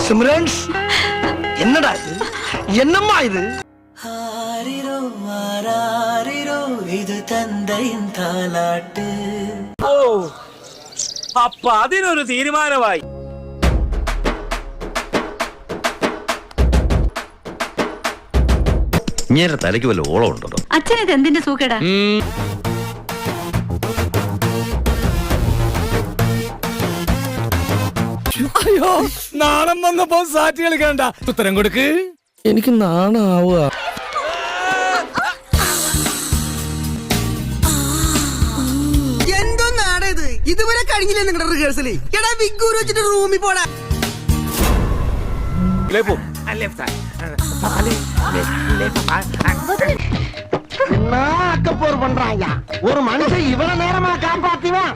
സിമ്രൻസ് എന്നടാ ഇത്? എന്നമ്മാ ഇത്? ആരിരോ ആരാരിരോ ഇത് തന്തയിൻ താലാട്ട്. ഓ, അപ്പൊ അതിനൊരു തീരുമാനമായി. ഇങ്ങനെ തലയ്ക്ക് വല്ല ഓളം ഉണ്ടോ? അച്ഛനത് എന്തിന്റെ സൂക്കേടാ? അയ്യോ, നാണം വന്നപ്പോ സാറ്റ് കളിക്കണ്ട. ഉത്തരം കൊടുക്ക്. എനിക്ക് നാണാവുക. എന്തൊന്നാണ് ഇത്? ഇതുവരെ കഴിഞ്ഞില്ലേ നിങ്ങളുടെ റിഹേഴ്സല്? എടാ വിഗൂര് വെച്ചിട്ട് റൂമിൽ പോടാ. என்ன அக்கப்போர் பண்றாங்க? ஒரு மனுஷன் இவ்வளவு நேரமா காப்பாத்திவான்?